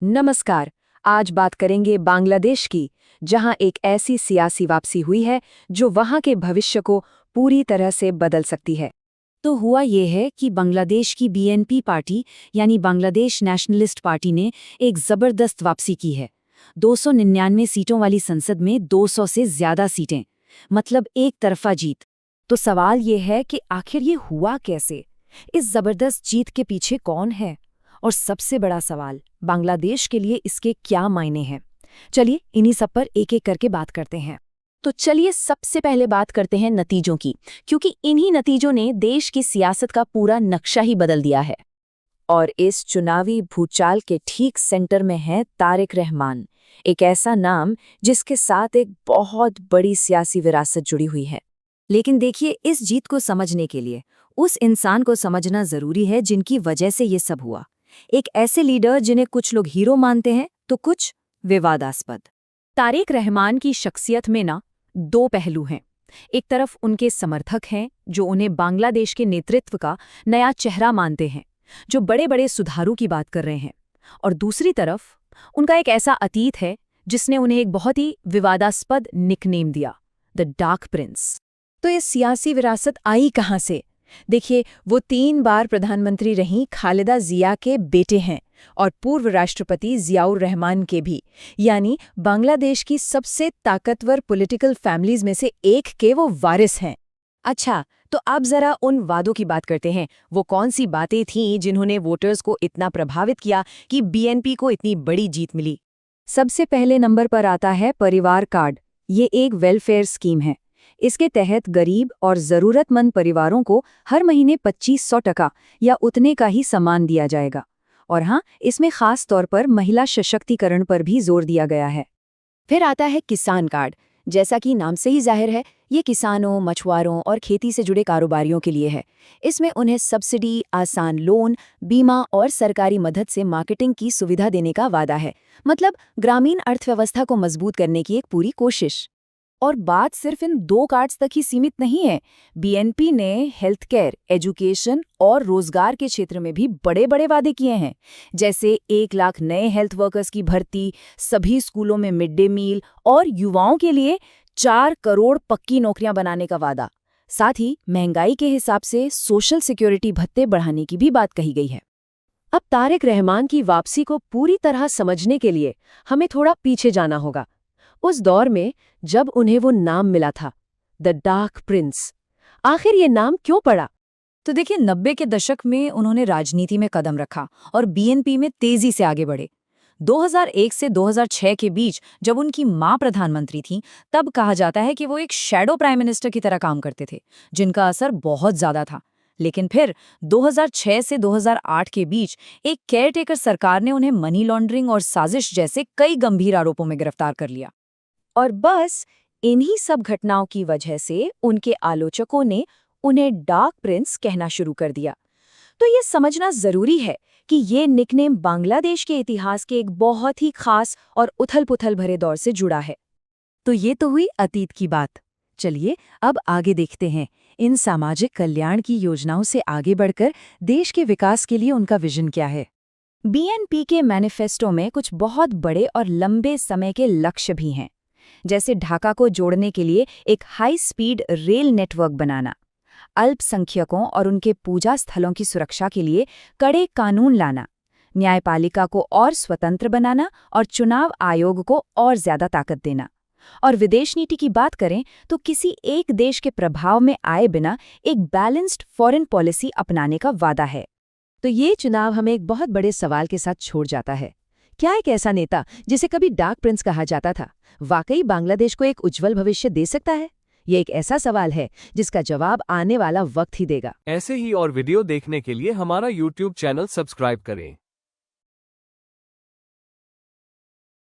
नमस्कार। आज बात करेंगे बांग्लादेश की, जहां एक ऐसी सियासी वापसी हुई है जो वहां के भविष्य को पूरी तरह से बदल सकती है। तो हुआ ये है कि बांग्लादेश की बीएनपी पार्टी यानी बांग्लादेश नेशनलिस्ट पार्टी ने एक जबरदस्त वापसी की है। 299 सीटों वाली संसद में 200 से ज्यादा सीटें, मतलब एक तरफा जीत। तो सवाल ये है कि आखिर ये हुआ कैसे? इस जबरदस्त जीत के पीछे कौन है? और सबसे बड़ा सवाल, बांग्लादेश के लिए इसके क्या मायने हैं? चलिए इन्हीं सब पर एक एक करके बात करते हैं। तो चलिए सबसे पहले बात करते हैं नतीजों की, क्योंकि इन्हीं नतीजों ने देश की सियासत का पूरा नक्शा ही बदल दिया है। और इस चुनावी भूचाल के ठीक सेंटर में है तारिक रहमान, एक ऐसा नाम जिसके साथ एक बहुत बड़ी सियासी विरासत जुड़ी हुई है। लेकिन देखिए, इस जीत को समझने के लिए उस इंसान को समझना जरूरी है जिनकी वजह से ये सब हुआ। एक ऐसे लीडर जिन्हें कुछ लोग हीरो मानते हैं तो कुछ विवादास्पद। तारिक रहमान की शख्सियत में ना दो पहलू हैं। एक तरफ उनके समर्थक हैं जो उन्हें बांग्लादेश के नेतृत्व का नया चेहरा मानते हैं, जो बड़े बड़े सुधारों की बात कर रहे हैं। और दूसरी तरफ उनका एक ऐसा अतीत है जिसने उन्हें एक बहुत ही विवादास्पद निकनेम दिया, द डार्क प्रिंस। तो ये सियासी विरासत आई कहाँ से? देखिए, वो 3 बार प्रधानमंत्री रहीं खालिदा जिया के बेटे हैं और पूर्व राष्ट्रपति जियाउर रहमान के भी, यानी बांग्लादेश की सबसे ताकतवर पॉलिटिकल फैमिलीज में से एक के वो वारिस हैं। अच्छा, तो अब जरा उन वादों की बात करते हैं। वो कौन सी बातें थीं जिन्होंने वोटर्स को इतना प्रभावित किया कि बीएनपी को इतनी बड़ी जीत मिली? सबसे पहले नंबर पर आता है परिवार कार्ड। ये एक वेलफेयर स्कीम है। इसके तहत गरीब और ज़रूरतमंद परिवारों को हर महीने 2500 टका या उतने का ही सामान दिया जाएगा। और हाँ, इसमें खास तौर पर महिला सशक्तिकरण पर भी जोर दिया गया है। फिर आता है किसान कार्ड। जैसा कि नाम से ही जाहिर है, ये किसानों, मछुआरों और खेती से जुड़े कारोबारियों के लिए है। इसमें उन्हें सब्सिडी, आसान लोन, बीमा और सरकारी मदद से मार्केटिंग की सुविधा देने का वादा है। मतलब ग्रामीण अर्थव्यवस्था को मजबूत करने की एक पूरी कोशिश। और बात सिर्फ इन 2 कार्ड्स तक ही सीमित नहीं है। बीएनपी ने हेल्थ केयर, एजुकेशन और रोजगार के क्षेत्र में भी बड़े बड़े वादे किए हैं, जैसे 1 लाख नए हेल्थ वर्कर्स की भर्ती, सभी स्कूलों में मिड डे मील और युवाओं के लिए 4 करोड़ पक्की नौकरियां बनाने का वादा। साथ ही महंगाई के हिसाब से सोशल सिक्योरिटी भत्ते बढ़ाने की भी बात कही गई है। अब तारिक रहमान की वापसी को पूरी तरह समझने के लिए हमें थोड़ा पीछे जाना होगा, उस दौर में जब उन्हें वो नाम मिला था, द डार्क प्रिंस। आखिर ये नाम क्यों पड़ा? तो देखिए, 90 के दशक में उन्होंने राजनीति में कदम रखा और बीएनपी में तेजी से आगे बढ़े। 2001 से 2006 के बीच जब उनकी मां प्रधानमंत्री थीं, तब कहा जाता है कि वो एक शैडो प्राइम मिनिस्टर की तरह काम करते थे, जिनका असर बहुत ज्यादा था। लेकिन फिर 2006 से 2008 के बीच एक केयरटेकर सरकार ने उन्हें मनी लॉन्ड्रिंग और साजिश जैसे कई गंभीर आरोपों में गिरफ्तार कर लिया। और बस इन्हीं सब घटनाओं की वजह से उनके आलोचकों ने उन्हें डार्क प्रिंस कहना शुरू कर दिया। तो ये समझना जरूरी है कि ये निकनेम बांग्लादेश के इतिहास के एक बहुत ही खास और उथल-पुथल भरे दौर से जुड़ा है। तो ये तो हुई अतीत की बात। चलिए अब आगे देखते हैं, इन सामाजिक कल्याण की योजनाओं से आगे बढ़कर देश के विकास के लिए उनका विजन क्या है। बीएनपी के मैनिफेस्टो में कुछ बहुत बड़े और लंबे समय के लक्ष्य भी हैं, जैसे ढाका को जोड़ने के लिए एक हाई स्पीड रेल नेटवर्क बनाना, अल्पसंख्यकों और उनके पूजा स्थलों की सुरक्षा के लिए कड़े कानून लाना, न्यायपालिका को और स्वतंत्र बनाना और चुनाव आयोग को और ज्यादा ताकत देना। और विदेश नीति की बात करें तो किसी एक देश के प्रभाव में आए बिना एक बैलेंस्ड फॉरेन पॉलिसी अपनाने का वादा है। तो ये चुनाव हमें एक बहुत बड़े सवाल के साथ छोड़ जाता है। क्या एक ऐसा नेता जिसे कभी डार्क प्रिंस कहा जाता था, वाकई बांग्लादेश को एक उज्जवल भविष्य दे सकता है? ये एक ऐसा सवाल है जिसका जवाब आने वाला वक्त ही देगा। ऐसे ही और वीडियो देखने के लिए हमारा YouTube चैनल सब्सक्राइब करें।